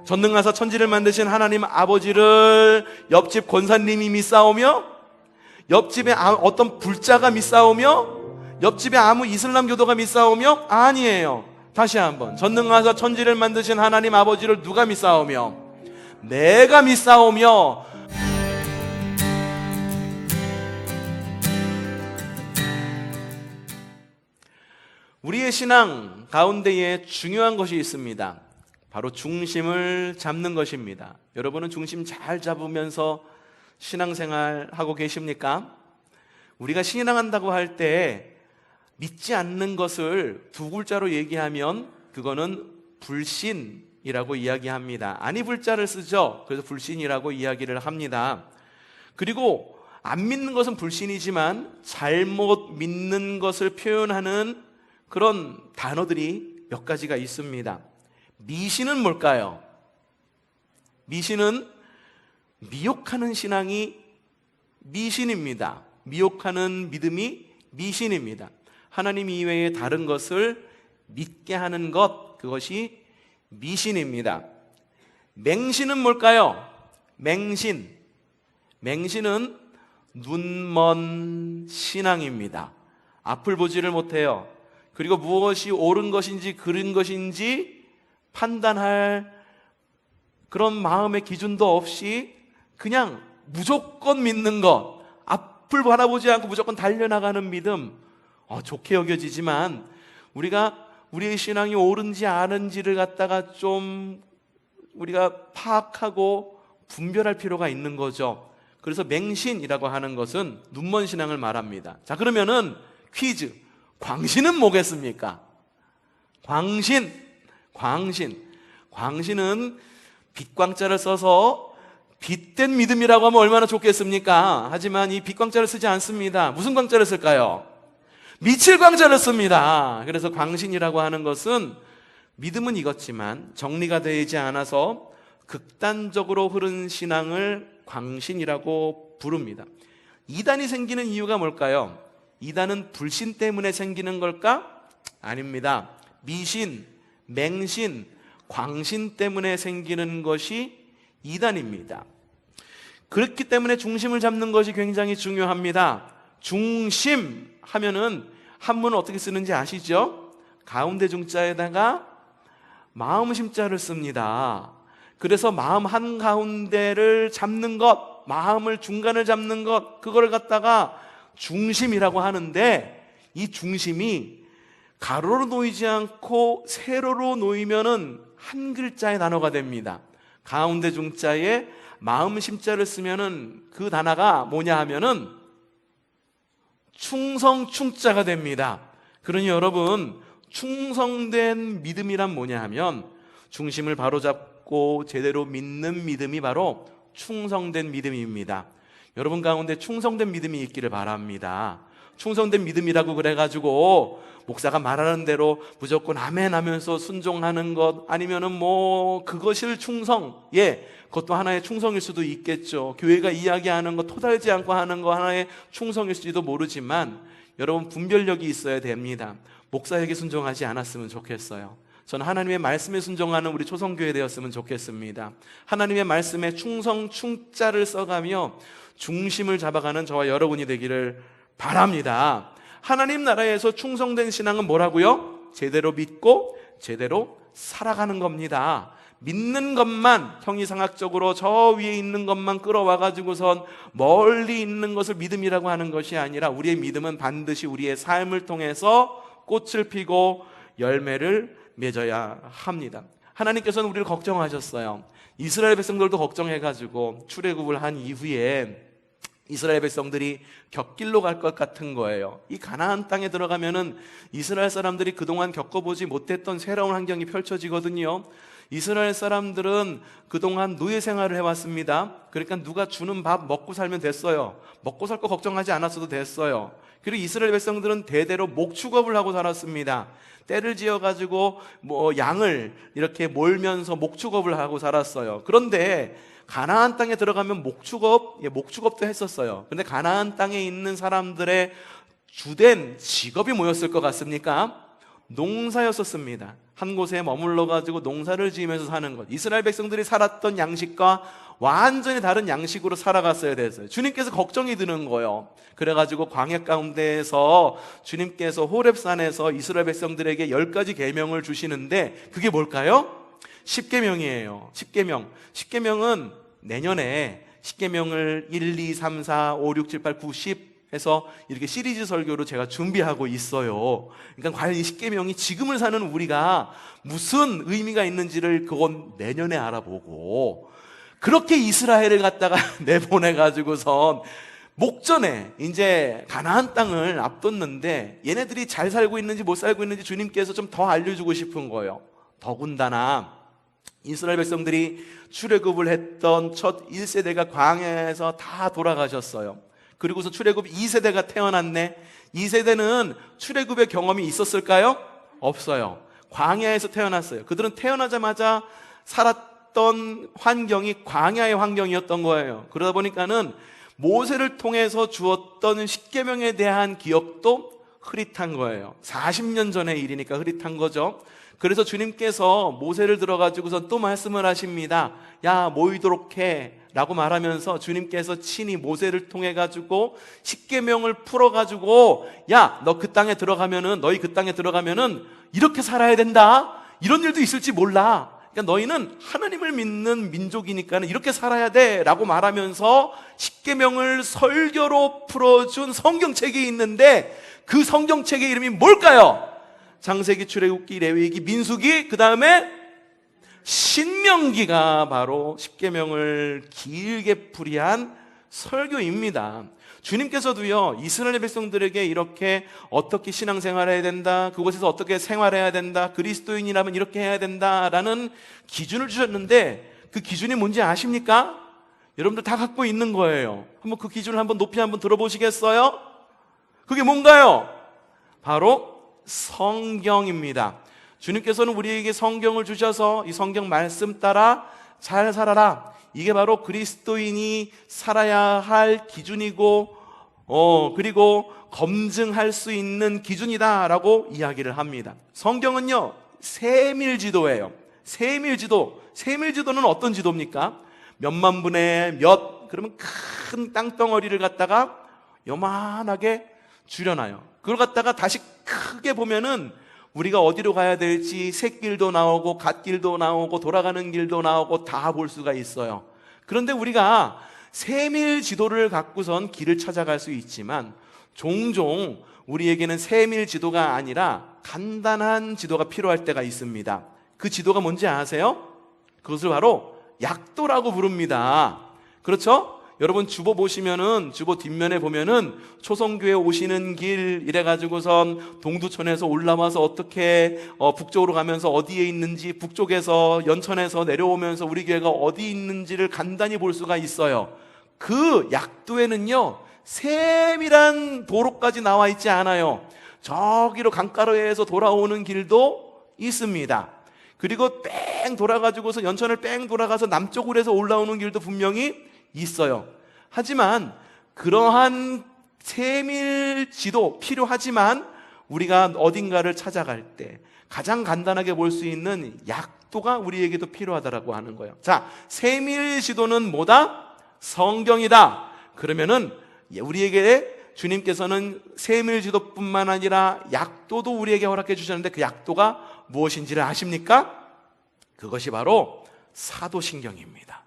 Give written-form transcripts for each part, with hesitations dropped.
전능하사 천지를 만드신 하나님 아버지를 옆집 권사님이 믿사오며, 옆집에 어떤 불자가 믿사오며, 옆집에 아무 이슬람 교도가 믿사오며? 아니에요. 다시 한번, 전능하사 천지를 만드신 하나님 아버지를 누가 믿사오며? 내가 믿사오며. 우리의 신앙 가운데에 중요한 것이 있습니다. 바로 중심을 잡는 것입니다. 여러분은 중심 잘 잡으면서 신앙생활 하고 계십니까? 우리가 신앙한다고 할 때 믿지 않는 것을 두 글자로 얘기하면 그거는 불신이라고 이야기합니다. 아니 불자를 쓰죠. 그래서 불신이라고 이야기를 합니다. 그리고 안 믿는 것은 불신이지만 잘못 믿는 것을 표현하는 그런 단어들이 몇 가지가 있습니다. 미신은 뭘까요? 미신은 미혹하는 신앙이 미신입니다. 미혹하는 믿음이 미신입니다. 하나님 이외에 다른 것을 믿게 하는 것, 그것이 미신입니다. 맹신은 뭘까요? 맹신. 맹신은 눈먼 신앙입니다. 앞을 보지를 못해요. 그리고 무엇이 옳은 것인지 그른 것인지 판단할 그런 마음의 기준도 없이 그냥 무조건 믿는 것, 앞을 바라보지 않고 무조건 달려나가는 믿음, 좋게 여겨지지만 우리가 우리의 신앙이 옳은지 아는지를 갖다가 좀 우리가 파악하고 분별할 필요가 있는 거죠. 그래서 맹신이라고 하는 것은 눈먼 신앙을 말합니다. 자, 그러면은 퀴즈. 광신은 뭐겠습니까? 광신은 빛광자를 써서 빛된 믿음이라고 하면 얼마나 좋겠습니까? 하지만 이 빛광자를 쓰지 않습니다. 무슨 광자를 쓸까요? 미칠 광자를 씁니다. 그래서 광신이라고 하는 것은 믿음은 익었지만 정리가 되지 않아서 극단적으로 흐른 신앙을 광신이라고 부릅니다. 이단이 생기는 이유가 뭘까요? 이단은 불신 때문에 생기는 걸까? 아닙니다. 미신, 맹신, 광신 때문에 생기는 것이 이단입니다. 그렇기 때문에 중심을 잡는 것이 굉장히 중요합니다. 중심 하면은 한문은 어떻게 쓰는지 아시죠? 가운데 중자에다가 마음 심자를 씁니다. 그래서 마음 한가운데를 잡는 것, 마음을 중간을 잡는 것, 그걸 갖다가 중심이라고 하는데, 이 중심이 가로로 놓이지 않고 세로로 놓이면은 한 글자의 단어가 됩니다. 가운데 중자에 마음 심자를 쓰면은 그 단어가 뭐냐 하면은 충성 충자가 됩니다. 그러니 여러분, 충성된 믿음이란 뭐냐 하면 중심을 바로잡고 제대로 믿는 믿음이 바로 충성된 믿음입니다. 여러분 가운데 충성된 믿음이 있기를 바랍니다. 충성된 믿음이라고 그래가지고 목사가 말하는 대로 무조건 아멘 하면서 순종하는 것, 아니면은 그것을 충성, 그것도 하나의 충성일 수도 있겠죠. 교회가 이야기하는 것, 토달지 않고 하는 거 하나의 충성일지도 모르지만 여러분 분별력이 있어야 됩니다. 목사에게 순종하지 않았으면 좋겠어요. 저는 하나님의 말씀에 순종하는 우리 초성교회 되었으면 좋겠습니다. 하나님의 말씀에 충성, 충자를 써가며 중심을 잡아가는 저와 여러분이 되기를 바랍니다. 하나님 나라에서 충성된 신앙은 뭐라고요? 제대로 믿고 제대로 살아가는 겁니다. 믿는 것만, 형이상학적으로 저 위에 있는 것만 끌어와가지고선 멀리 있는 것을 믿음이라고 하는 것이 아니라 우리의 믿음은 반드시 우리의 삶을 통해서 꽃을 피고 열매를 맺어야 합니다. 하나님께서는 우리를 걱정하셨어요. 이스라엘 백성들도 걱정해가지고 출애굽을 한 이후에 이스라엘 백성들이 곁길로 갈 것 같은 거예요. 이 가나안 땅에 들어가면은 이스라엘 사람들이 그동안 겪어보지 못했던 새로운 환경이 펼쳐지거든요. 이스라엘 사람들은 그동안 노예 생활을 해왔습니다. 그러니까 누가 주는 밥 먹고 살면 됐어요. 먹고 살 거 걱정하지 않았어도 됐어요. 그리고 이스라엘 백성들은 대대로 목축업을 하고 살았습니다. 때를 지어가지고 양을 이렇게 몰면서 목축업을 하고 살았어요. 그런데 가나안 땅에 들어가면 목축업도 했었어요. 근데 가나안 땅에 있는 사람들의 주된 직업이 뭐였을 것 같습니까? 농사였었습니다. 한 곳에 머물러 가지고 농사를 지으면서 사는 것. 이스라엘 백성들이 살았던 양식과 완전히 다른 양식으로 살아갔어야 됐어요. 주님께서 걱정이 드는 거예요. 그래가지고 광야 가운데에서 주님께서 호렙산에서 이스라엘 백성들에게 10가지 계명을 주시는데 그게 뭘까요? 10계명이에요. 10계명. 10계명은 내년에 10계명을 1, 2, 3, 4, 5, 6, 7, 8, 9, 10 해서 이렇게 시리즈 설교로 제가 준비하고 있어요. 그러니까 과연 이 10계명이 지금을 사는 우리가 무슨 의미가 있는지를 그건 내년에 알아보고, 그렇게 이스라엘을 갖다가 내보내가지고선 목전에 이제 가나안 땅을 앞뒀는데 얘네들이 잘 살고 있는지 못 살고 있는지 주님께서 좀 더 알려주고 싶은 거예요. 더군다나 이스라엘 백성들이 출애굽을 했던 첫 1세대가 광야에서 다 돌아가셨어요. 그리고서 출애굽 2세대가 태어났네. 2세대는 출애굽의 경험이 있었을까요? 없어요. 광야에서 태어났어요. 그들은 태어나자마자 살았던 환경이 광야의 환경이었던 거예요. 그러다 보니까는 모세를 통해서 주었던 10계명에 대한 기억도 흐릿한 거예요. 40년 전의 일이니까 흐릿한 거죠. 그래서 주님께서 모세를 들어가지고서 또 말씀을 하십니다. 야, 모이도록 해 라고 말하면서 주님께서 친히 모세를 통해 가지고 10계명을 풀어 가지고, 야, 너 그 땅에 들어가면은, 너희 그 땅에 들어가면은 이렇게 살아야 된다. 이런 일도 있을지 몰라. 그러니까 너희는 하나님을 믿는 민족이니까 이렇게 살아야 돼 라고 말하면서 10계명을 설교로 풀어준 성경책이 있는데 그 성경책의 이름이 뭘까요? 창세기, 출애굽기, 레위기, 민수기, 그 다음에 신명기가 바로 10계명을 길게 풀이한 설교입니다. 주님께서도요, 이스라엘 백성들에게 이렇게 어떻게 신앙생활해야 된다, 그곳에서 어떻게 생활해야 된다, 그리스도인이라면 이렇게 해야 된다라는 기준을 주셨는데 그 기준이 뭔지 아십니까? 여러분들 다 갖고 있는 거예요. 한번 그 기준을 한번 높이 한번 들어보시겠어요? 그게 뭔가요? 바로 성경입니다. 주님께서는 우리에게 성경을 주셔서 이 성경 말씀 따라 잘 살아라. 이게 바로 그리스도인이 살아야 할 기준이고 그리고 검증할 수 있는 기준이다라고 이야기를 합니다. 성경은요, 세밀지도예요. 세밀지도는 어떤 지도입니까? 몇만 분의 몇, 그러면 큰 땅덩어리를 갖다가 요만하게 줄여놔요. 그걸 갖다가 다시 크게 보면은 우리가 어디로 가야 될지 샛길도 나오고 갓길도 나오고 돌아가는 길도 나오고 다 볼 수가 있어요. 그런데 우리가 세밀 지도를 갖고선 길을 찾아갈 수 있지만 종종 우리에게는 세밀 지도가 아니라 간단한 지도가 필요할 때가 있습니다. 그 지도가 뭔지 아세요? 그것을 바로 약도라고 부릅니다. 그렇죠? 여러분 주보 보시면은, 주보 뒷면에 보면은 초성교회 오시는 길 이래가지고선 동두천에서 올라와서 어떻게 북쪽으로 가면서 어디에 있는지, 북쪽에서 연천에서 내려오면서 우리 교회가 어디 있는지를 간단히 볼 수가 있어요. 그 약도에는요, 세밀한 도로까지 나와 있지 않아요. 저기로 강가로에서 돌아오는 길도 있습니다. 그리고 뺑 돌아가지고서 연천을 뺑 돌아가서 남쪽으로 해서 올라오는 길도 분명히 있어요. 하지만 그러한 세밀 지도 필요하지만 우리가 어딘가를 찾아갈 때 가장 간단하게 볼 수 있는 약도가 우리에게도 필요하다라고 하는 거예요. 자, 세밀 지도는 뭐다? 성경이다. 그러면은 우리에게 주님께서는 세밀 지도뿐만 아니라 약도도 우리에게 허락해 주셨는데 그 약도가 무엇인지를 아십니까? 그것이 바로 사도신경입니다.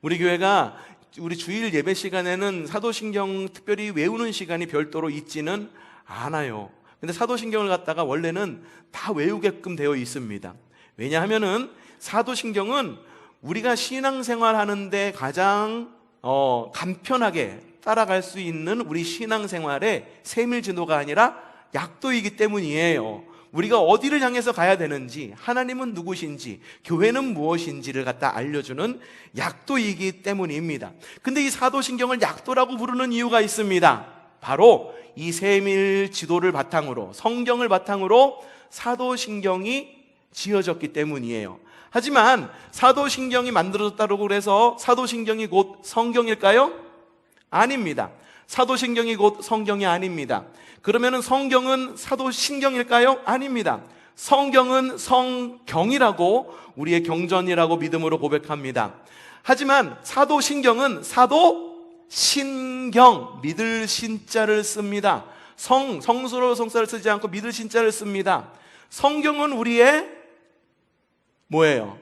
우리 교회가 우리 주일 예배 시간에는 사도신경 특별히 외우는 시간이 별도로 있지는 않아요. 근데 사도신경을 갖다가 원래는 다 외우게끔 되어 있습니다. 왜냐하면은 사도신경은 우리가 신앙생활 하는데 가장 간편하게 따라갈 수 있는 우리 신앙생활의 세밀지도가 아니라 약도이기 때문이에요. 우리가 어디를 향해서 가야 되는지, 하나님은 누구신지, 교회는 무엇인지를 갖다 알려주는 약도이기 때문입니다. 근데 이 사도신경을 약도라고 부르는 이유가 있습니다. 바로 이 세밀 지도를 바탕으로, 성경을 바탕으로 사도신경이 지어졌기 때문이에요. 하지만 사도신경이 만들어졌다고 해서 사도신경이 곧 성경일까요? 아닙니다. 사도신경이 곧 성경이 아닙니다. 그러면은 성경은 사도신경일까요? 아닙니다. 성경은 성경이라고 우리의 경전이라고 믿음으로 고백합니다. 하지만 사도신경은 사도신경, 믿을 신자를 씁니다. 성수로 성자를 쓰지 않고 믿을 신자를 씁니다. 성경은 우리의 뭐예요?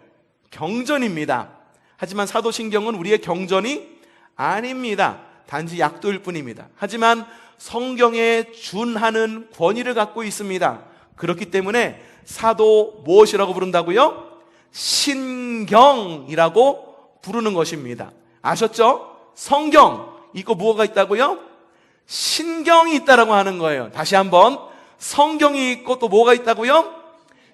경전입니다. 하지만 사도신경은 우리의 경전이 아닙니다. 단지 약도일 뿐입니다. 하지만 성경에 준하는 권위를 갖고 있습니다. 그렇기 때문에 사도 무엇이라고 부른다고요? 신경이라고 부르는 것입니다. 아셨죠? 성경, 이거 무엇가 있다고요? 신경이 있다라고 하는 거예요. 다시 한번, 성경이 있고 또 뭐가 있다고요?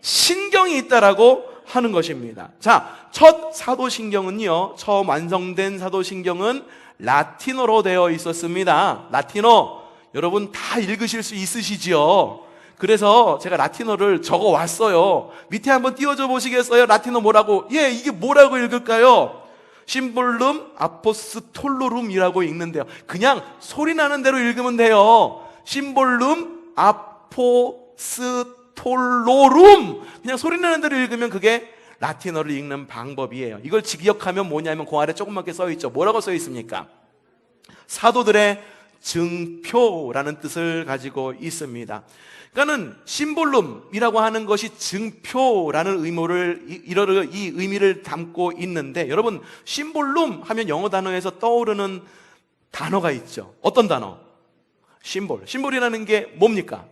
신경이 있다라고 하는 것입니다. 자, 첫 사도신경은요, 처음 완성된 사도신경은 라틴어로 되어 있었습니다. 라틴어 여러분 다 읽으실 수 있으시지요? 그래서 제가 라틴어를 적어 왔어요. 밑에 한번 띄워줘 보시겠어요? 라틴어 뭐라고? 예, 이게 뭐라고 읽을까요? 심볼룸 아포스톨로룸이라고 읽는데요. 그냥 소리 나는 대로 읽으면 돼요. 심볼룸 아포스톨로룸. 그냥 소리 나는 대로 읽으면 그게 라틴어를 읽는 방법이에요. 이걸 기억하면 뭐냐면 그 아래 조그맣게 써 있죠. 뭐라고 써 있습니까? 사도들의 증표라는 뜻을 가지고 있습니다. 그러니까는 심볼룸이라고 하는 것이 증표라는 이 의미를 담고 있는데, 여러분 심볼룸 하면 영어 단어에서 떠오르는 단어가 있죠. 어떤 단어? 심볼이라는 게 뭡니까?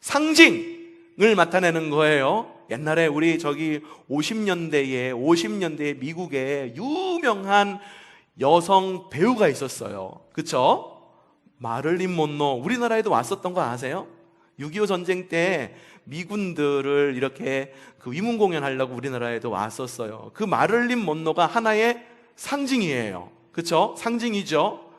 상징을 나타내는 거예요. 옛날에 우리 50년대에 미국에 유명한 여성 배우가 있었어요. 그쵸? 마를린 monroe, 우리나라에도 왔었던 거 아세요? 6.25 전쟁 때 미군들을 이렇게 위문 공연하려고 우리나라에도 왔었어요. 그 마를린 monroe가 하나의 상징이에요. 그쵸? 상징이죠.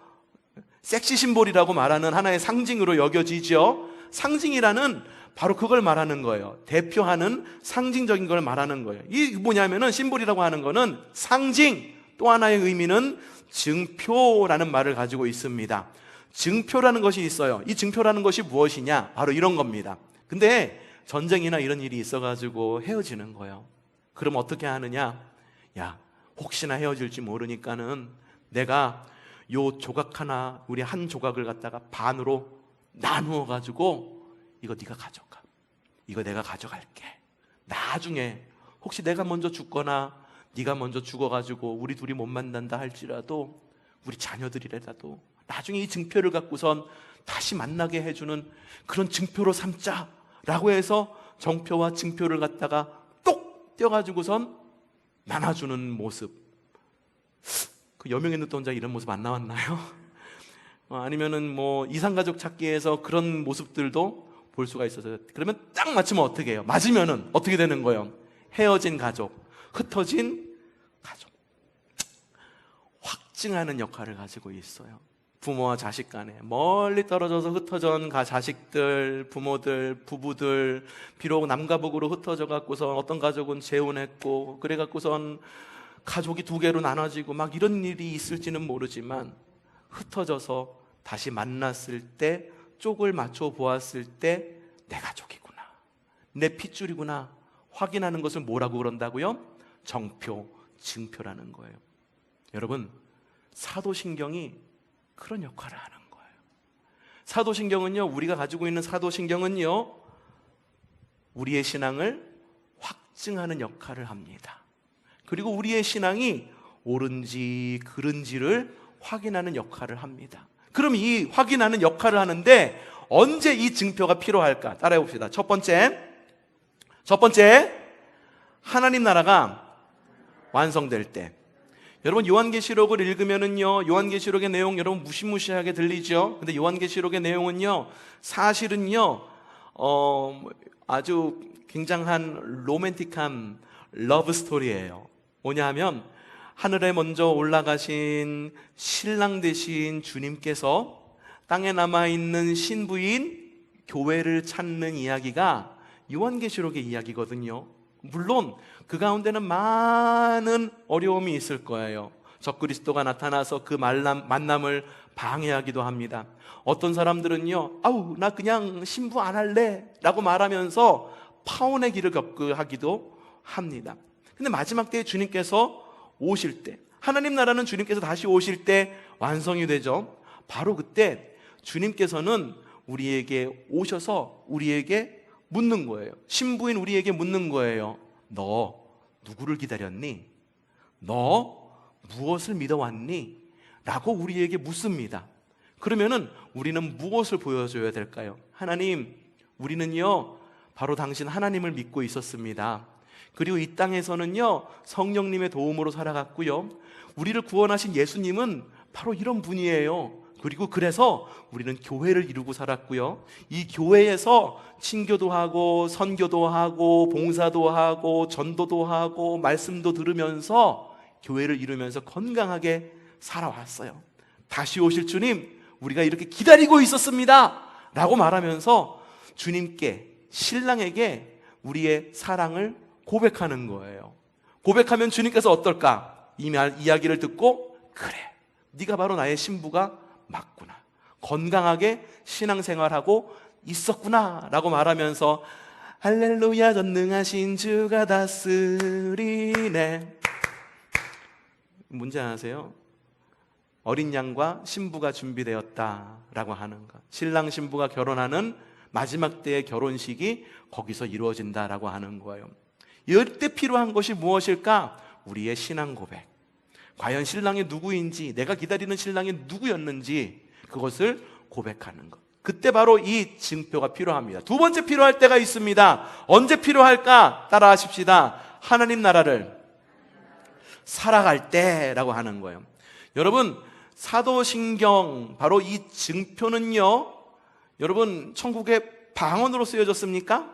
섹시 심볼이라고 말하는 하나의 상징으로 여겨지죠. 상징이라는 바로 그걸 말하는 거예요. 대표하는 상징적인 걸 말하는 거예요. 이 뭐냐면은 심볼이라고 하는 거는 상징, 또 하나의 의미는 증표라는 말을 가지고 있습니다. 증표라는 것이 있어요. 이 증표라는 것이 무엇이냐? 바로 이런 겁니다. 근데 전쟁이나 이런 일이 있어가지고 헤어지는 거예요. 그럼 어떻게 하느냐? 야, 혹시나 헤어질지 모르니까는 내가 요 조각 하나, 우리 한 조각을 갖다가 반으로 나누어 가지고 이거 네가 가져가. 이거 내가 가져갈게. 나중에 혹시 내가 먼저 죽거나 네가 먼저 죽어가지고 우리 둘이 못 만난다 할지라도 우리 자녀들이라도 나중에 이 증표를 갖고선 다시 만나게 해주는 그런 증표로 삼자라고 해서 정표와 증표를 갖다가 똑 떼어가지고선 나눠주는 모습. 그 여명의 눈동자 이런 모습 안 나왔나요? 아니면은 뭐 이상가족 찾기에서 그런 모습들도 볼 수가 있어서, 그러면 딱 맞추면 어떻게 해요? 맞으면은 어떻게 되는 거예요? 헤어진 가족, 흩어진 가족, 확증하는 역할을 가지고 있어요. 부모와 자식 간에 멀리 떨어져서 흩어진 자식들, 부모들, 부부들, 비록 남과 북으로 흩어져 갖고서 어떤 가족은 재혼했고 그래 갖고선 가족이 두 개로 나눠지고 막 이런 일이 있을지는 모르지만, 흩어져서 다시 만났을 때 쪽을 맞춰 보았을 때 내 가족이구나, 내 핏줄이구나 확인하는 것을 뭐라고 그런다고요? 정표, 증표라는 거예요. 여러분, 사도신경이 그런 역할을 하는 거예요. 사도신경은요, 우리가 가지고 있는 사도신경은요, 우리의 신앙을 확증하는 역할을 합니다. 그리고 우리의 신앙이 옳은지 그른지를 확인하는 역할을 합니다. 그럼 이 확인하는 역할을 하는데 언제 이 증표가 필요할까? 따라해 봅시다. 첫 번째, 하나님 나라가 완성될 때. 여러분, 요한계시록을 읽으면은요, 요한계시록의 내용 여러분 무시무시하게 들리죠? 근데 요한계시록의 내용은요, 사실은요, 아주 굉장한 로맨틱한 러브 스토리예요. 뭐냐 하면, 하늘에 먼저 올라가신 신랑 되신 주님께서 땅에 남아있는 신부인 교회를 찾는 이야기가 요한계시록의 이야기거든요. 물론 그 가운데는 많은 어려움이 있을 거예요. 적그리스도가 나타나서 그 만남을 방해하기도 합니다. 어떤 사람들은요, 아우 나 그냥 신부 안 할래 라고 말하면서 파혼의 길을 하기도 합니다. 근데 마지막 때에 주님께서 오실 때, 하나님 나라는 주님께서 다시 오실 때 완성이 되죠. 바로 그때 주님께서는 우리에게 오셔서 우리에게 묻는 거예요. 신부인 우리에게 묻는 거예요. 너 누구를 기다렸니? 너 무엇을 믿어왔니? 라고 우리에게 묻습니다. 그러면은 우리는 무엇을 보여줘야 될까요? 하나님, 우리는요 바로 당신 하나님을 믿고 있었습니다. 그리고 이 땅에서는요 성령님의 도움으로 살아갔고요, 우리를 구원하신 예수님은 바로 이런 분이에요. 그리고 그래서 우리는 교회를 이루고 살았고요, 이 교회에서 친교도 하고 선교도 하고 봉사도 하고 전도도 하고 말씀도 들으면서 교회를 이루면서 건강하게 살아왔어요. 다시 오실 주님, 우리가 이렇게 기다리고 있었습니다 라고 말하면서 주님께, 신랑에게 우리의 사랑을 고백하는 거예요. 고백하면 주님께서 어떨까? 이 이야기를 듣고, 그래, 네가 바로 나의 신부가 맞구나, 건강하게 신앙생활하고 있었구나 라고 말하면서 할렐루야 전능하신 주가 다스리네. 문제 아세요? 어린 양과 신부가 준비되었다라고 하는 것, 신랑 신부가 결혼하는 마지막 때의 결혼식이 거기서 이루어진다라고 하는 거예요. 이때 필요한 것이 무엇일까? 우리의 신앙 고백. 과연 신랑이 누구인지, 내가 기다리는 신랑이 누구였는지 그것을 고백하는 것. 그때 바로 이 증표가 필요합니다. 두 번째 필요할 때가 있습니다. 언제 필요할까? 따라하십시다. 하나님 나라를 살아갈 때라고 하는 거예요. 여러분, 사도신경, 바로 이 증표는요, 여러분 천국의 방언으로 쓰여졌습니까?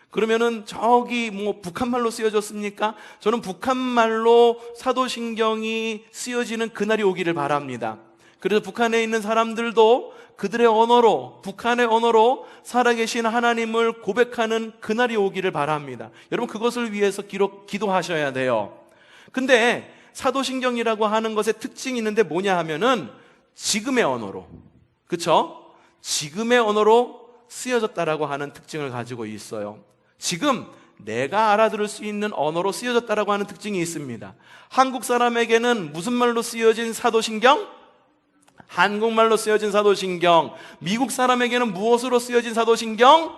그러면은 저기 북한말로 쓰여졌습니까? 저는 북한말로 사도신경이 쓰여지는 그날이 오기를 바랍니다. 그래서 북한에 있는 사람들도 그들의 언어로, 북한의 언어로 살아계신 하나님을 고백하는 그날이 오기를 바랍니다. 여러분, 그것을 위해서 기도하셔야 돼요. 근데 사도신경이라고 하는 것의 특징이 있는데 뭐냐 하면은 지금의 언어로, 그쵸? 지금의 언어로 쓰여졌다라고 하는 특징을 가지고 있어요. 지금 내가 알아들을 수 있는 언어로 쓰여졌다라고 하는 특징이 있습니다. 한국 사람에게는 무슨 말로 쓰여진 사도신경? 한국말로 쓰여진 사도신경. 미국 사람에게는 무엇으로 쓰여진 사도신경?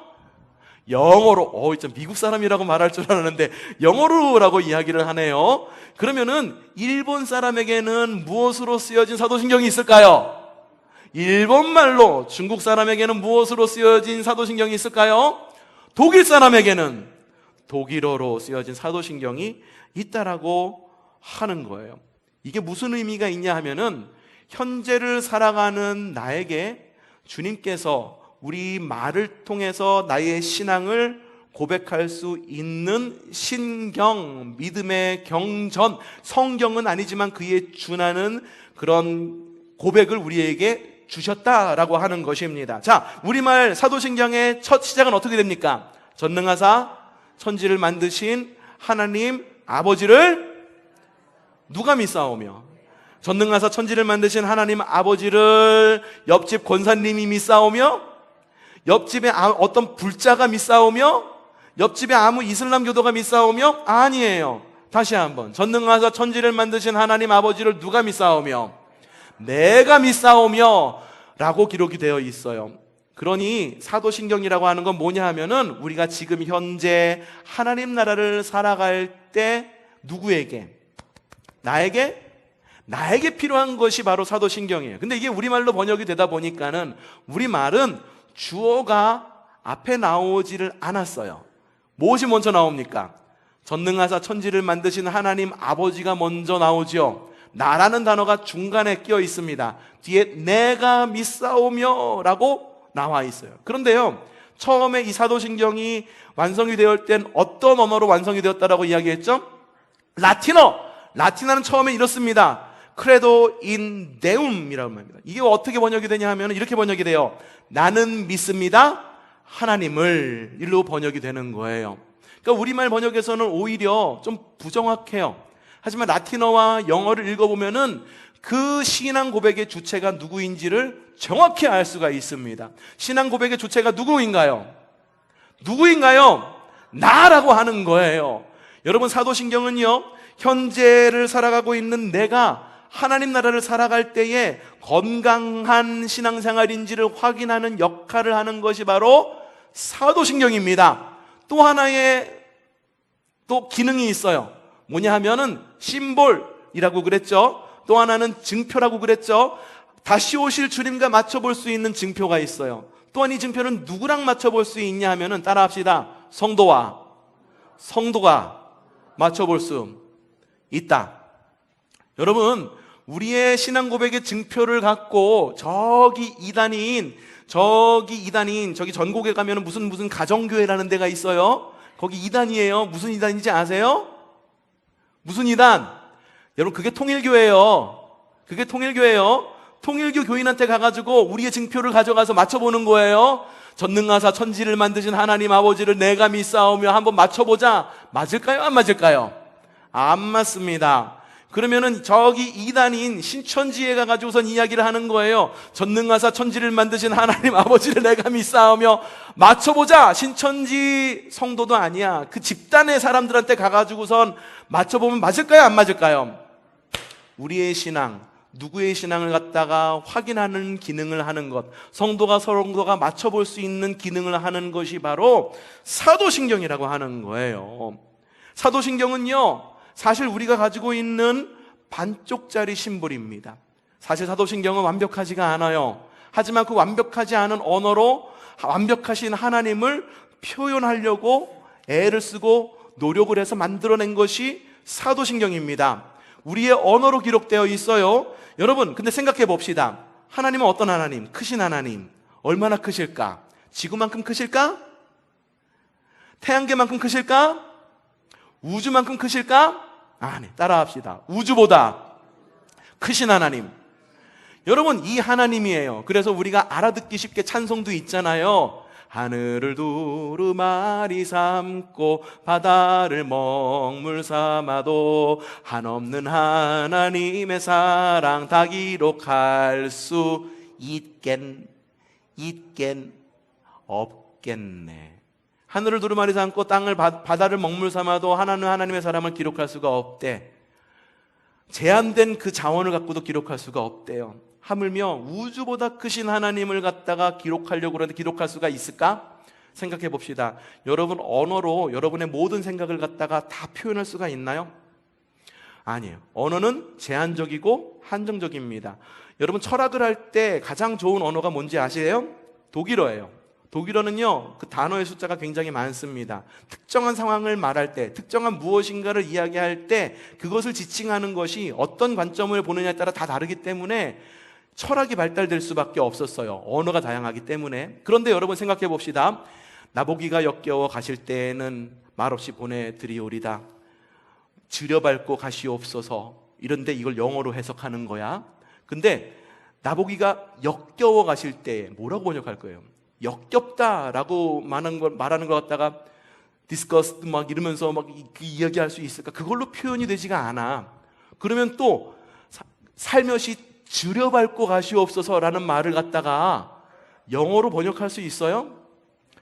영어로. 진짜 미국 사람이라고 말할 줄 알았는데 영어로라고 이야기를 하네요. 그러면은 일본 사람에게는 무엇으로 쓰여진 사도신경이 있을까요? 일본말로. 중국 사람에게는 무엇으로 쓰여진 사도신경이 있을까요? 독일 사람에게는 독일어로 쓰여진 사도신경이 있다라고 하는 거예요. 이게 무슨 의미가 있냐 하면은 현재를 살아가는 나에게 주님께서 우리 말을 통해서 나의 신앙을 고백할 수 있는 신경, 믿음의 경전, 성경은 아니지만 그에 준하는 그런 고백을 우리에게 주셨다라고 하는 것입니다. 자, 우리말 사도신경의 첫 시작은 어떻게 됩니까? 전능하사 천지를 만드신 하나님 아버지를 누가 믿사오며, 전능하사 천지를 만드신 하나님 아버지를 옆집 권사님이 믿사오며, 옆집에 어떤 불자가 믿사오며, 옆집에 아무 이슬람 교도가 믿사오며? 아니에요. 다시 한번, 전능하사 천지를 만드신 하나님 아버지를 누가 믿사오며? 내가 믿사오며 라고 기록이 되어 있어요. 그러니 사도신경이라고 하는 건 뭐냐 하면은 우리가 지금 현재 하나님 나라를 살아갈 때 누구에게? 나에게 필요한 것이 바로 사도신경이에요. 근데 이게 우리말로 번역이 되다 보니까는 우리말은 주어가 앞에 나오지를 않았어요. 무엇이 먼저 나옵니까? 전능하사 천지를 만드신 하나님 아버지가 먼저 나오죠. 나라는 단어가 중간에 끼어 있습니다. 뒤에 내가 믿사오며 라고 나와 있어요. 그런데요, 처음에 이 사도신경이 완성이 되었을 땐 어떤 언어로 완성이 되었다라고 이야기했죠? 라틴어는 처음에 이렇습니다. 크레도 인 데움이라고 합니다. 이게 어떻게 번역이 되냐 하면 이렇게 번역이 돼요. 나는 믿습니다 하나님을. 일로 번역이 되는 거예요. 그러니까 우리말 번역에서는 오히려 좀 부정확해요. 하지만 라틴어와 영어를 읽어보면은 그 신앙 고백의 주체가 누구인지를 정확히 알 수가 있습니다. 신앙 고백의 주체가 누구인가요? 나라고 하는 거예요. 여러분, 사도신경은요, 현재를 살아가고 있는 내가 하나님 나라를 살아갈 때에 건강한 신앙생활인지를 확인하는 역할을 하는 것이 바로 사도신경입니다. 또 하나의 또 기능이 있어요. 뭐냐 하면은 심볼이라고 그랬죠. 또 하나는 증표라고 그랬죠. 다시 오실 주님과 맞춰볼 수 있는 증표가 있어요. 또한 이 증표는 누구랑 맞춰볼 수 있냐 하면은, 따라합시다. 성도가 맞춰볼 수 있다. 여러분, 우리의 신앙 고백의 증표를 갖고 저기 이단인 저기 전국에 가면은 무슨 가정교회라는 데가 있어요. 거기 이단이에요. 무슨 이단인지 아세요? 무슨 이단? 여러분, 그게 통일교회예요. 통일교 교인한테 가가지고 우리의 증표를 가져가서 맞춰보는 거예요. 전능하사 천지를 만드신 하나님 아버지를 내가 믿사오며 한번 맞춰보자. 맞을까요? 안 맞을까요? 안 맞습니다. 그러면은 저기 이단인 신천지에 가가지고선 이야기를 하는 거예요. 전능하사 천지를 만드신 하나님 아버지를 내가 믿사오며 맞춰보자. 신천지 성도도 아니야. 그 집단의 사람들한테 가가지고선 맞춰보면 맞을까요? 안 맞을까요? 우리의 신앙, 누구의 신앙을 갖다가 확인하는 기능을 하는 것, 성도가 맞춰볼 수 있는 기능을 하는 것이 바로 사도신경이라고 하는 거예요. 사도신경은요, 사실 우리가 가지고 있는 반쪽짜리 심볼입니다. 사실 사도신경은 완벽하지가 않아요. 하지만 그 완벽하지 않은 언어로 완벽하신 하나님을 표현하려고 애를 쓰고 노력을 해서 만들어낸 것이 사도신경입니다. 우리의 언어로 기록되어 있어요. 여러분, 근데 생각해 봅시다. 하나님은 어떤 하나님? 크신 하나님. 얼마나 크실까? 지구만큼 크실까? 태양계만큼 크실까? 우주만큼 크실까? 아니, 따라합시다. 우주보다 크신 하나님. 여러분, 이 하나님이에요. 그래서 우리가 알아듣기 쉽게 찬송도 있잖아요. 하늘을 두루마리 삼고 바다를 먹물 삼아도 한없는 하나님의 사랑 다 기록할 수 없겠네. 하늘을 두루마리 삼고 바다를 먹물 삼아도 하나님의 사랑을 기록할 수가 없대. 제한된 그 자원을 갖고도 기록할 수가 없대요. 하물며 우주보다 크신 하나님을 갖다가 기록하려고 그러는데 기록할 수가 있을까? 생각해 봅시다. 여러분, 언어로 여러분의 모든 생각을 갖다가 다 표현할 수가 있나요? 아니에요. 언어는 제한적이고 한정적입니다. 여러분, 철학을 할 때 가장 좋은 언어가 뭔지 아세요? 독일어예요. 독일어는요, 그 단어의 숫자가 굉장히 많습니다. 특정한 상황을 말할 때, 특정한 무엇인가를 이야기할 때 그것을 지칭하는 것이 어떤 관점을 보느냐에 따라 다 다르기 때문에 철학이 발달될 수밖에 없었어요. 언어가 다양하기 때문에. 그런데 여러분, 생각해 봅시다. 나보기가 역겨워 가실 때에는 말없이 보내드리오리다. 지려밟고 가시옵소서. 이런데 이걸 영어로 해석하는 거야. 근데 나보기가 역겨워 가실 때 뭐라고 번역할 거예요? 역겹다라고 말하는 것 갖다가 disgust 막 이러면서 막 이야기할 수 있을까? 그걸로 표현이 되지가 않아. 그러면 또 살며시 지려밟고 가시옵소서라는 말을 갖다가 영어로 번역할 수 있어요?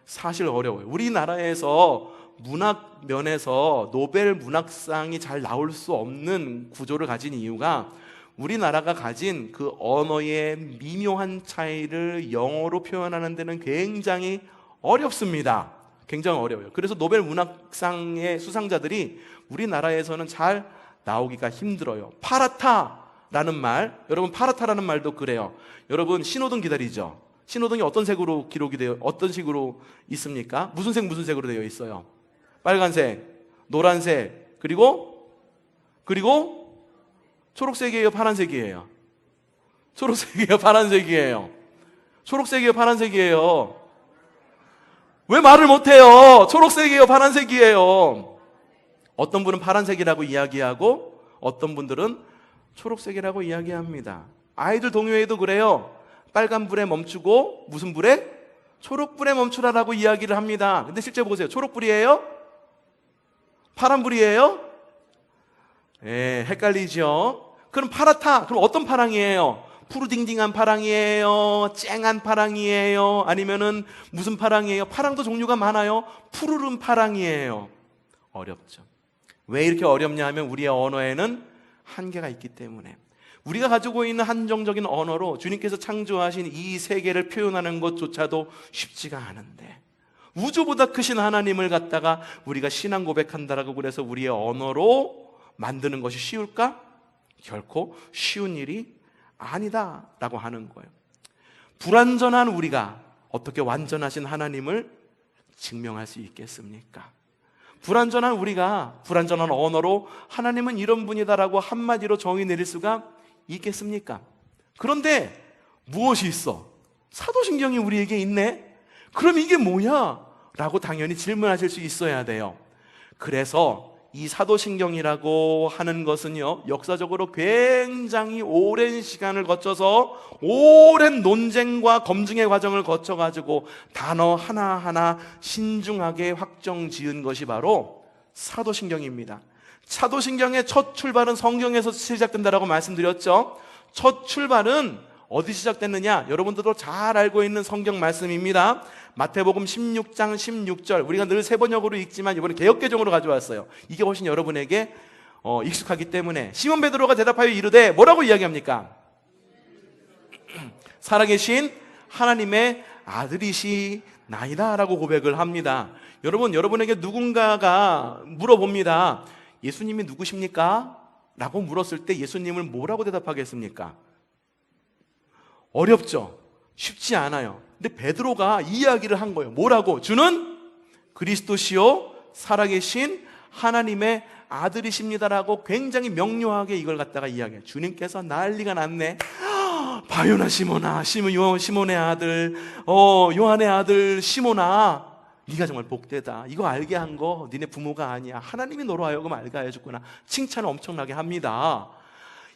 사실 어려워요. 우리나라에서 문학 면에서 노벨 문학상이 잘 나올 수 없는 구조를 가진 이유가 우리나라가 가진 그 언어의 미묘한 차이를 영어로 표현하는 데는 굉장히 어렵습니다. 굉장히 어려워요. 그래서 노벨 문학상의 수상자들이 우리나라에서는 잘 나오기가 힘들어요. 파라타라는 말, 여러분 파라타라는 말도 그래요. 여러분 신호등 기다리죠? 신호등이 어떤 색으로 기록이 되어 어떤 식으로 있습니까? 무슨 색으로 되어 있어요? 빨간색, 노란색, 그리고 초록색이에요, 파란색이에요? 초록색이에요, 파란색이에요? 초록색이에요, 파란색이에요? 왜 말을 못해요? 초록색이에요, 파란색이에요? 어떤 분은 파란색이라고 이야기하고 어떤 분들은 초록색이라고 이야기합니다. 아이들 동요에도 그래요. 빨간 불에 멈추고 무슨 불에? 초록불에 멈추라라고 이야기를 합니다. 근데 실제 보세요. 초록불이에요? 파란불이에요? 예, 헷갈리죠? 그럼 파랗다. 그럼 어떤 파랑이에요? 푸르딩딩한 파랑이에요? 쨍한 파랑이에요? 아니면은 무슨 파랑이에요? 파랑도 종류가 많아요. 푸르른 파랑이에요. 어렵죠. 왜 이렇게 어렵냐 하면 우리의 언어에는 한계가 있기 때문에. 우리가 가지고 있는 한정적인 언어로 주님께서 창조하신 이 세계를 표현하는 것조차도 쉽지가 않은데, 우주보다 크신 하나님을 갖다가 우리가 신앙 고백한다라고 그래서 우리의 언어로 만드는 것이 쉬울까? 결코 쉬운 일이 아니다라고 하는 거예요. 불완전한 우리가 어떻게 완전하신 하나님을 증명할 수 있겠습니까? 불완전한 우리가 불완전한 언어로 하나님은 이런 분이다라고 한마디로 정의 내릴 수가 있겠습니까? 그런데 무엇이 있어? 사도신경이 우리에게 있네? 그럼 이게 뭐야? 라고 당연히 질문하실 수 있어야 돼요. 그래서 이 사도신경이라고 하는 것은요, 역사적으로 굉장히 오랜 시간을 거쳐서 오랜 논쟁과 검증의 과정을 거쳐가지고 단어 하나하나 신중하게 확정 지은 것이 바로 사도신경입니다. 사도신경의 첫 출발은 성경에서 시작된다라고 말씀드렸죠. 첫 출발은 어디 시작됐느냐? 여러분들도 잘 알고 있는 성경 말씀입니다. 마태복음 16장 16절, 우리가 늘 세번역으로 읽지만 이번에 개역개정으로 가져왔어요. 이게 훨씬 여러분에게 익숙하기 때문에. 시몬 베드로가 대답하여 이르되 뭐라고 이야기합니까? 살아계신 하나님의 아들이시나이다 라고 고백을 합니다. 여러분에게 누군가가 물어봅니다. 예수님이 누구십니까? 라고 물었을 때 예수님을 뭐라고 대답하겠습니까? 어렵죠? 쉽지 않아요. 근데 베드로가 이야기를 한 거예요. 뭐라고? 주는 그리스도시요 살아계신 하나님의 아들이십니다라고 굉장히 명료하게 이걸 갖다가 이야기해요. 주님께서 난리가 났네. 바요나 시몬아, 시몬의 아들, 요한의 아들 시몬아, 네가 정말 복되다. 이거 알게 한 거 니네 부모가 아니야. 하나님이 너로 하여금 알게 해줬구나. 칭찬을 엄청나게 합니다.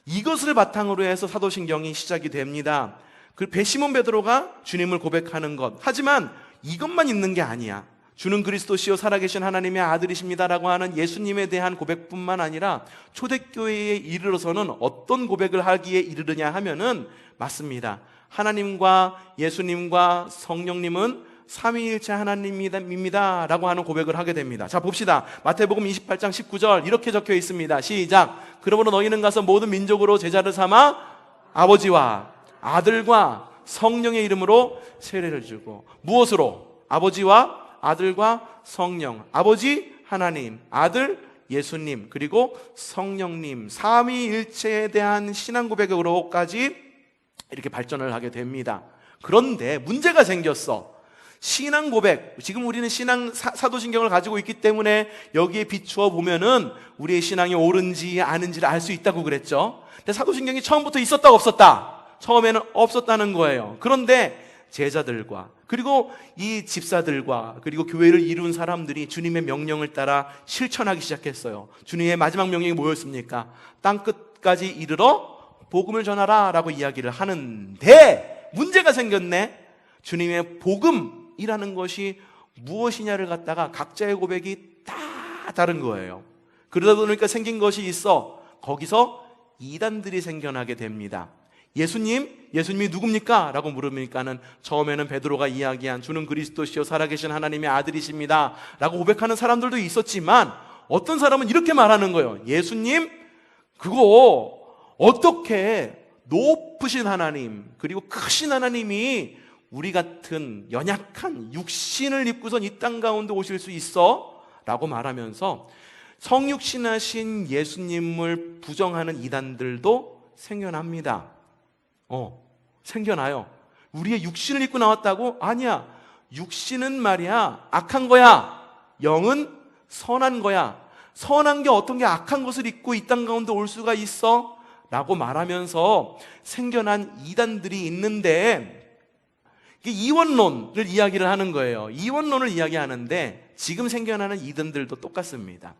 이것을 바탕으로 해서 사도신경이 시작이 됩니다. 그 시몬 베드로가 주님을 고백하는 것. 하지만 이것만 있는 게 아니야. 주는 그리스도시요 살아계신 하나님의 아들이십니다라고 하는 예수님에 대한 고백뿐만 아니라 초대교회에 이르러서는 어떤 고백을 하기에 이르느냐 하면은, 맞습니다, 하나님과 예수님과 성령님은 삼위일체 하나님입니다 라고 하는 고백을 하게 됩니다. 자, 봅시다. 마태복음 28장 19절 이렇게 적혀 있습니다. 시작. 그러므로 너희는 가서 모든 민족으로 제자를 삼아 아버지와 아들과 성령의 이름으로 세례를 주고. 무엇으로? 아버지와 아들과 성령. 아버지 하나님, 아들 예수님, 그리고 성령님, 삼위일체에 대한 신앙 고백으로까지 이렇게 발전을 하게 됩니다. 그런데 문제가 생겼어. 신앙 고백, 지금 우리는 사도신경을 가지고 있기 때문에 여기에 비추어 보면은 우리의 신앙이 옳은지 아닌지를 알 수 있다고 그랬죠. 근데 사도신경이 처음부터 있었다 없었다? 처음에는 없었다는 거예요. 그런데 제자들과 그리고 이 집사들과 그리고 교회를 이룬 사람들이 주님의 명령을 따라 실천하기 시작했어요. 주님의 마지막 명령이 뭐였습니까? 땅끝까지 이르러 복음을 전하라 라고 이야기를 하는데, 문제가 생겼네. 주님의 복음이라는 것이 무엇이냐를 갖다가 각자의 고백이 다 다른 거예요. 그러다 보니까 생긴 것이 있어. 거기서 이단들이 생겨나게 됩니다. 예수님이 누굽니까? 라고 물으니까는 처음에는 베드로가 이야기한 주는 그리스도시요 살아계신 하나님의 아들이십니다 라고 고백하는 사람들도 있었지만, 어떤 사람은 이렇게 말하는 거예요. 예수님 그거 어떻게 높으신 하나님 그리고 크신 하나님이 우리 같은 연약한 육신을 입고선 이 땅 가운데 오실 수 있어? 라고 말하면서 성육신하신 예수님을 부정하는 이단들도 생겨납니다. 생겨나요. 우리의 육신을 입고 나왔다고? 아니야. 육신은 말이야 악한 거야. 영은 선한 거야. 선한 게 어떤 게 악한 것을 입고 이 땅 가운데 올 수가 있어? 라고 말하면서 생겨난 이단들이 있는데, 이원론을 이야기를 하는 거예요. 이원론을 이야기하는데 지금 생겨나는 이단들도 똑같습니다.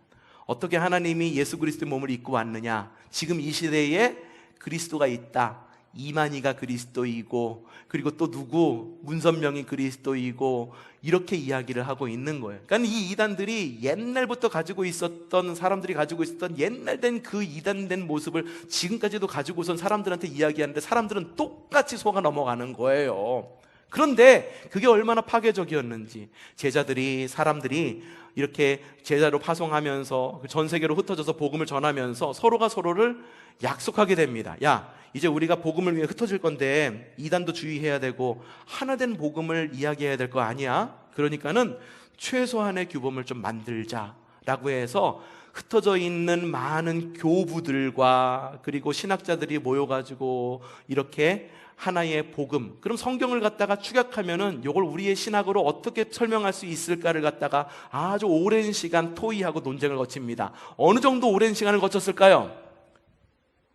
어떻게 하나님이 예수 그리스도의 몸을 입고 왔느냐? 지금 이 시대에 그리스도가 있다. 이만희가 그리스도이고 그리고 또 누구 문선명이 그리스도이고 이렇게 이야기를 하고 있는 거예요. 그러니까 이 이단들이 옛날부터 가지고 있었던 사람들이 가지고 있었던 옛날된 그 이단된 모습을 지금까지도 가지고선 사람들한테 이야기하는데 사람들은 똑같이 속아 넘어가는 거예요. 그런데 그게 얼마나 파괴적이었는지 제자들이 사람들이 이렇게 제자로 파송하면서 전 세계로 흩어져서 복음을 전하면서 서로가 서로를 약속하게 됩니다. 야, 이제 우리가 복음을 위해 흩어질 건데 이단도 주의해야 되고 하나된 복음을 이야기해야 될 거 아니야? 그러니까는 최소한의 규범을 좀 만들자라고 해서 흩어져 있는 많은 교부들과 그리고 신학자들이 모여가지고 이렇게 하나의 복음, 그럼 성경을 갖다가 축약하면은 이걸 우리의 신학으로 어떻게 설명할 수 있을까를 갖다가 아주 오랜 시간 토의하고 논쟁을 거칩니다. 어느 정도 오랜 시간을 거쳤을까요?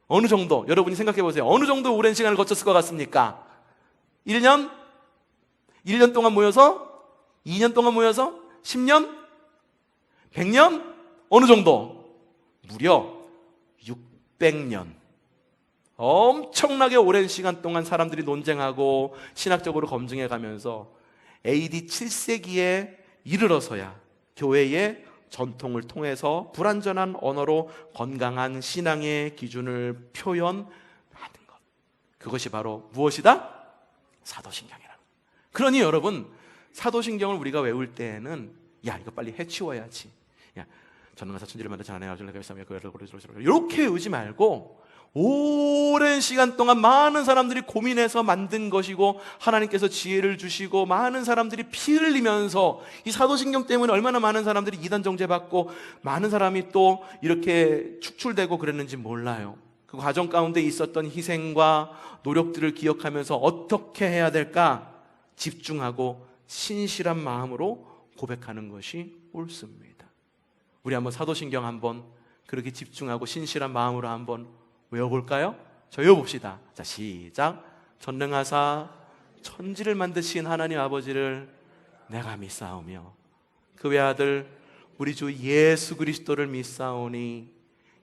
어느 정도? 여러분이 생각해 보세요. 어느 정도 오랜 시간을 거쳤을 것 같습니까? 1년? 1년 동안 모여서? 2년 동안 모여서? 10년? 100년? 어느 정도? 무려 600년. 엄청나게 오랜 시간 동안 사람들이 논쟁하고 신학적으로 검증해 가면서 AD 7세기에 이르러서야 교회의 전통을 통해서 불완전한 언어로 건강한 신앙의 기준을 표현하는 것. 그것이 바로 무엇이다? 사도신경이라는 것. 그러니 여러분, 사도신경을 우리가 외울 때에는 야, 이거 빨리 해치워야지. 야, 전능한 사천지를 만드신 하나님 아버지를 내가 그 이렇게 외우지 말고 오랜 시간 동안 많은 사람들이 고민해서 만든 것이고 하나님께서 지혜를 주시고 많은 사람들이 피 흘리면서 이 사도신경 때문에 얼마나 많은 사람들이 이단 정죄받고 많은 사람이 또 이렇게 축출되고 그랬는지 몰라요. 그 과정 가운데 있었던 희생과 노력들을 기억하면서 어떻게 해야 될까 집중하고 신실한 마음으로 고백하는 것이 옳습니다. 우리 한번 사도신경 한번 그렇게 집중하고 신실한 마음으로 한번 외워볼까요? 저 외워봅시다. 자, 시작. 전능하사 천지를 만드신 하나님 아버지를 내가 믿사오며 그 외아들 우리 주 예수 그리스도를 믿사오니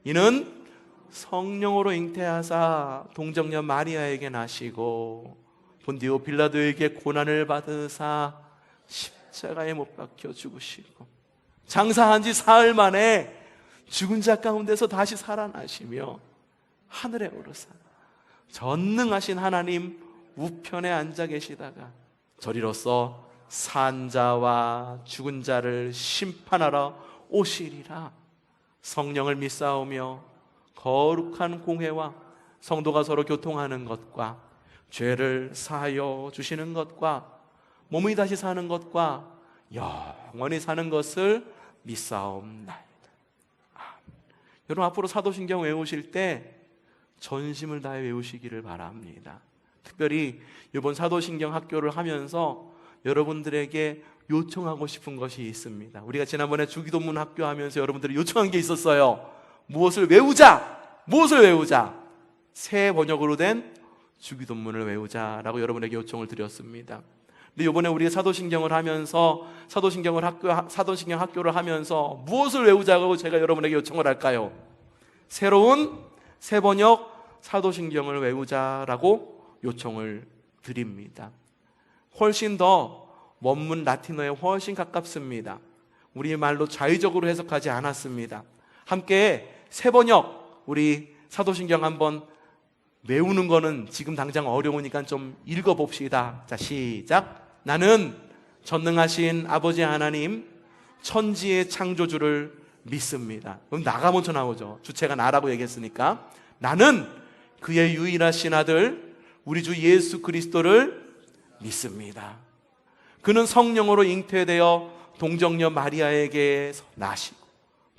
이는 성령으로 잉태하사 동정녀 마리아에게 나시고 본디오 빌라도에게 고난을 받으사 십자가에 못 박혀 죽으시고 장사한 지 사흘 만에 죽은 자 가운데서 다시 살아나시며 하늘에 오르사 전능하신 하나님 우편에 앉아 계시다가 저리로서 산 자와 죽은 자를 심판하러 오시리라. 성령을 믿사오며 거룩한 공회와 성도가 서로 교통하는 것과 죄를 사하여 주시는 것과 몸이 다시 사는 것과 영원히 사는 것을 믿사옵나이다. 여러분 앞으로 사도신경 외우실 때 전심을 다해 외우시기를 바랍니다. 특별히 이번 사도신경 학교를 하면서 여러분들에게 요청하고 싶은 것이 있습니다. 우리가 지난번에 주기도문 학교 하면서 여러분들이 요청한 게 있었어요. 무엇을 외우자! 무엇을 외우자! 새 번역으로 된 주기도문을 외우자라고 여러분에게 요청을 드렸습니다. 근데 이번에 우리가 사도신경을 하면서 사도신경 학교를 하면서 무엇을 외우자고 제가 여러분에게 요청을 할까요? 새로운 새 번역 사도신경을 외우자라고 요청을 드립니다. 훨씬 더 원문 라틴어에 훨씬 가깝습니다. 우리 말로 자의적으로 해석하지 않았습니다. 함께 새 번역 우리 사도신경 한번 외우는 거는 지금 당장 어려우니까 좀 읽어봅시다. 자, 시작. 나는 전능하신 아버지 하나님 천지의 창조주를 믿습니다. 그럼 나가 먼저 나오죠. 주체가 나라고 얘기했으니까. 나는 그의 유일하신 아들 우리 주 예수 그리스도를 믿습니다. 그는 성령으로 잉태되어 동정녀 마리아에게 나시고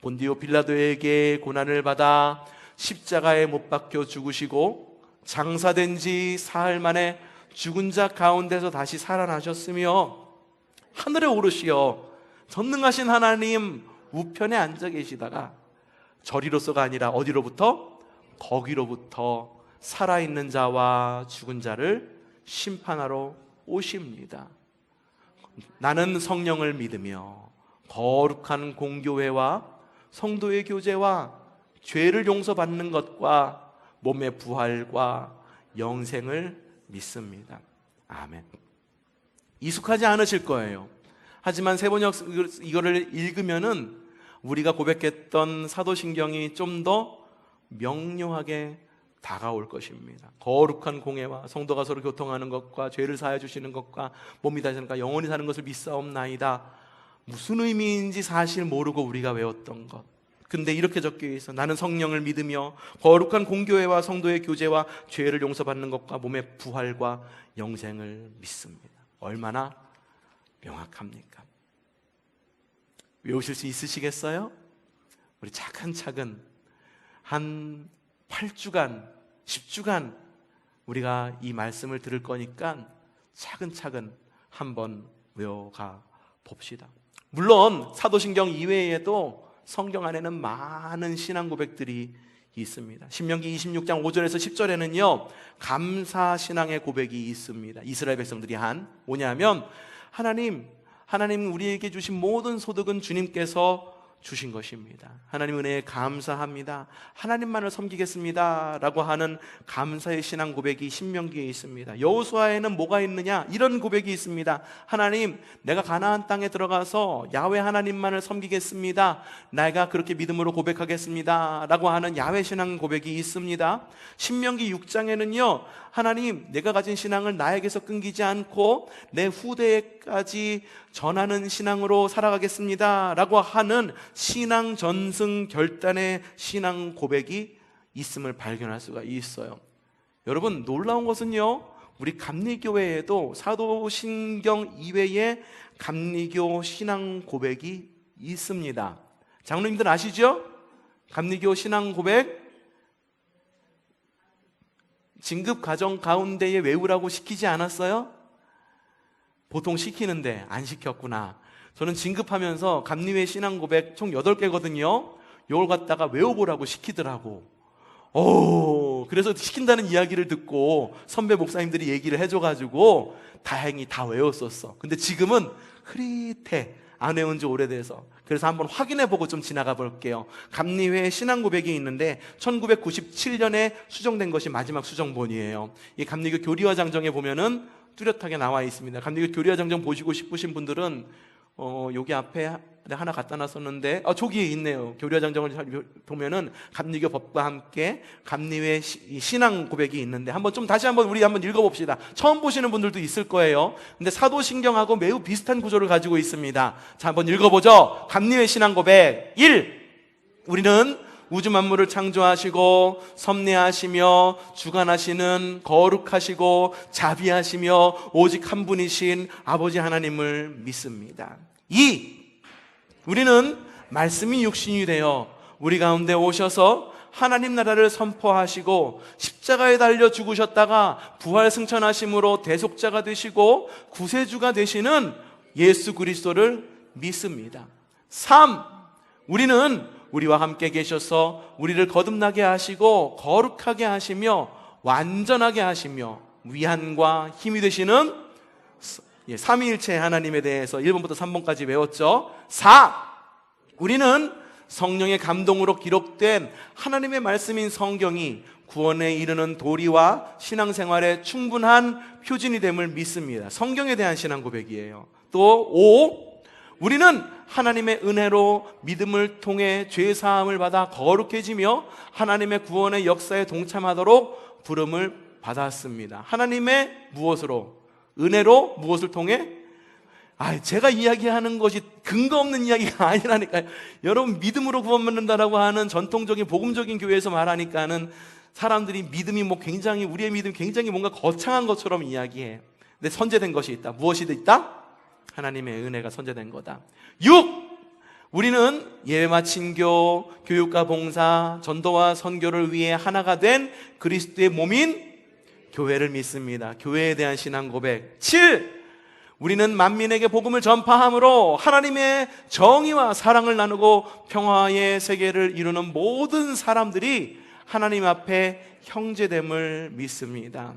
본디오 빌라도에게 고난을 받아 십자가에 못 박혀 죽으시고 장사된 지 사흘 만에 죽은 자 가운데서 다시 살아나셨으며 하늘에 오르시어 전능하신 하나님 우편에 앉아 계시다가 저리로서가 아니라 어디로부터? 거기로부터 살아있는 자와 죽은 자를 심판하러 오십니다. 나는 성령을 믿으며 거룩한 공교회와 성도의 교제와 죄를 용서받는 것과 몸의 부활과 영생을 믿습니다. 아멘. 익숙하지 않으실 거예요. 하지만 세번역 이거를 읽으면은 우리가 고백했던 사도신경이 좀 더 명료하게 다가올 것입니다. 거룩한 공예와 성도가 서로 교통하는 것과 죄를 사하여 주시는 것과 몸이 다시는가 영원히 사는 것을 믿사옵나이다. 무슨 의미인지 사실 모르고 우리가 외웠던 것. 근데 이렇게 적혀 있어. 나는 성령을 믿으며 거룩한 공교회와 성도의 교제와 죄를 용서받는 것과 몸의 부활과 영생을 믿습니다. 얼마나 명확합니까? 외우실 수 있으시겠어요? 우리 차근차근 한 8주간, 10주간 우리가 이 말씀을 들을 거니까 차근차근 한번 외워가 봅시다. 물론 사도신경 이외에도 성경 안에는 많은 신앙 고백들이 있습니다. 신명기 26장 5절에서 10절에는요 감사 신앙의 고백이 있습니다. 이스라엘 백성들이 한 뭐냐면 하나님 우리에게 주신 모든 소득은 주님께서 주신 것입니다. 하나님 은혜에 감사합니다. 하나님만을 섬기겠습니다 라고 하는 감사의 신앙 고백이 신명기에 있습니다. 여호수아에는 뭐가 있느냐? 이런 고백이 있습니다. 하나님, 내가 가나안 땅에 들어가서 야훼 하나님만을 섬기겠습니다. 내가 그렇게 믿음으로 고백하겠습니다 라고 하는 야훼 신앙 고백이 있습니다. 신명기 6장에는요 하나님, 내가 가진 신앙을 나에게서 끊기지 않고 내 후대까지 전하는 신앙으로 살아가겠습니다 라고 하는 신앙 전승 결단의 신앙 고백이 있음을 발견할 수가 있어요. 여러분, 놀라운 것은요 우리 감리교회에도 사도신경 이외에 감리교 신앙 고백이 있습니다. 장로님들 아시죠? 감리교 신앙 고백 진급 과정 가운데에 외우라고 시키지 않았어요? 보통 시키는데 안 시켰구나. 저는 진급하면서 감리회 신앙 고백 총 8개거든요 이걸 갖다가 외워보라고 시키더라고. 그래서 시킨다는 이야기를 듣고 선배 목사님들이 얘기를 해줘가지고 다행히 다 외웠었어. 근데 지금은 흐릿해. 안 외운 지 오래돼서. 그래서 한번 확인해보고 좀 지나가 볼게요. 감리회 신앙 고백이 있는데 1997년에 수정된 것이 마지막 수정본이에요. 이 감리교 교리와 장정에 보면은 뚜렷하게 나와 있습니다. 감리교 교리와 장정 보시고 싶으신 분들은 여기 앞에 하나 갖다 놨었는데 저기에 있네요. 교리와 장정을 보면은 감리교 법과 함께 감리회 신앙 고백이 있는데 다시 한번 우리 한번 읽어봅시다. 처음 보시는 분들도 있을 거예요. 근데 사도신경하고 매우 비슷한 구조를 가지고 있습니다. 자, 한번 읽어보죠. 감리회 신앙 고백 1. 우리는 우주 만물을 창조하시고 섭리하시며 주관하시는 거룩하시고 자비하시며 오직 한 분이신 아버지 하나님을 믿습니다. 2. 우리는 말씀이 육신이 되어 우리 가운데 오셔서 하나님 나라를 선포하시고 십자가에 달려 죽으셨다가 부활 승천하심으로 대속자가 되시고 구세주가 되시는 예수 그리스도를 믿습니다. 3. 우리는 우리와 함께 계셔서 우리를 거듭나게 하시고 거룩하게 하시며 완전하게 하시며 위안과 힘이 되시는 삼위일체 하나님에 대해서 1번부터 3번까지 외웠죠. 4. 우리는 성령의 감동으로 기록된 하나님의 말씀인 성경이 구원에 이르는 도리와 신앙생활에 충분한 표준이 됨을 믿습니다. 성경에 대한 신앙 고백이에요. 또 5. 우리는 하나님의 은혜로 믿음을 통해 죄사함을 받아 거룩해지며 하나님의 구원의 역사에 동참하도록 부름을 받았습니다. 하나님의 무엇으로? 은혜로 무엇을 통해? 제가 이야기하는 것이 근거 없는 이야기가 아니라니까요. 여러분, 믿음으로 구원받는다라고 하는 전통적인 복음적인 교회에서 말하니까는 사람들이 믿음이 우리의 믿음이 굉장히 뭔가 거창한 것처럼 이야기해. 근데 선제된 것이 있다. 무엇이 있다? 하나님의 은혜가 선제된 거다. 6. 우리는 예배와 친교, 교육과 봉사, 전도와 선교를 위해 하나가 된 그리스도의 몸인 교회를 믿습니다. 교회에 대한 신앙 고백. 7. 우리는 만민에게 복음을 전파함으로 하나님의 정의와 사랑을 나누고 평화의 세계를 이루는 모든 사람들이 하나님 앞에 형제됨을 믿습니다.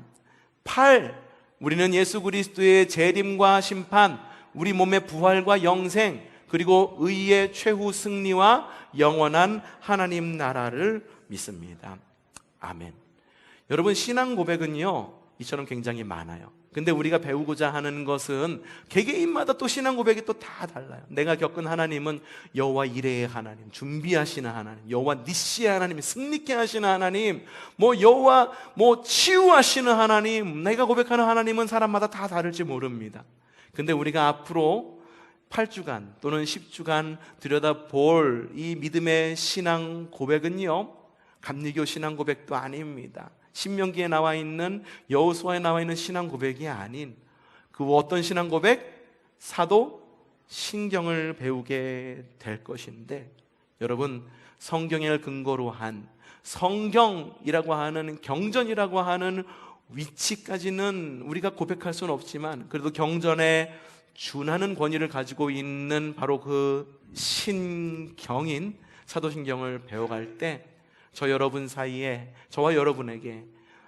8. 우리는 예수 그리스도의 재림과 심판, 우리 몸의 부활과 영생, 그리고 의의 최후 승리와 영원한 하나님 나라를 믿습니다. 아멘. 여러분, 신앙 고백은요, 이처럼 굉장히 많아요. 근데 우리가 배우고자 하는 것은 개개인마다 또 신앙 고백이 또 다 달라요. 내가 겪은 하나님은 여호와 이레의 하나님, 준비하시는 하나님, 여호와 니시의 하나님, 승리케 하시는 하나님, 여호와 치유하시는 하나님. 내가 고백하는 하나님은 사람마다 다 다를지 모릅니다. 근데 우리가 앞으로 8주간 또는 10주간 들여다볼 이 믿음의 신앙 고백은요, 감리교 신앙 고백도 아닙니다. 신명기에 나와 있는, 여호수아에 나와 있는 신앙 고백이 아닌 그 어떤 신앙 고백? 사도 신경을 배우게 될 것인데, 여러분, 성경을 근거로 한, 성경이라고 하는, 경전이라고 하는 위치까지는 우리가 고백할 수는 없지만, 그래도 경전에 준하는 권위를 가지고 있는 바로 그 신경인 사도신경을 배워갈 때 저 여러분 사이에, 저와 여러분에게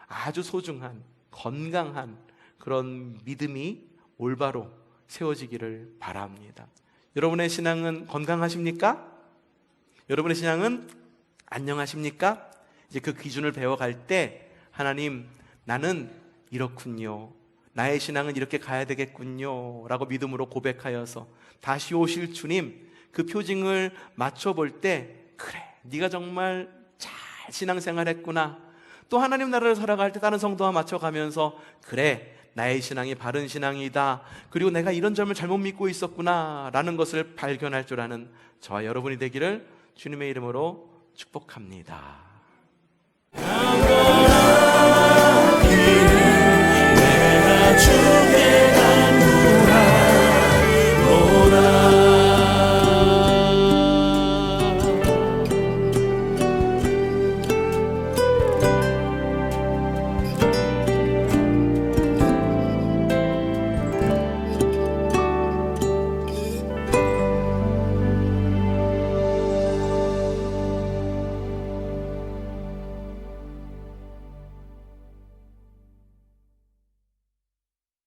아주 소중한, 건강한 그런 믿음이 올바로 세워지기를 바랍니다. 여러분의 신앙은 건강하십니까? 여러분의 신앙은 안녕하십니까? 이제 그 기준을 배워갈 때, 하나님, 나는 이렇군요, 나의 신앙은 이렇게 가야 되겠군요 라고 믿음으로 고백하여서 다시 오실 주님, 그 표징을 맞춰볼 때, 그래, 네가 정말 잘 신앙생활 했구나. 또 하나님 나라를 살아갈 때 다른 성도와 맞춰가면서, 그래, 나의 신앙이 바른 신앙이다, 그리고 내가 이런 점을 잘못 믿고 있었구나 라는 것을 발견할 줄 아는 저와 여러분이 되기를 주님의 이름으로 축복합니다.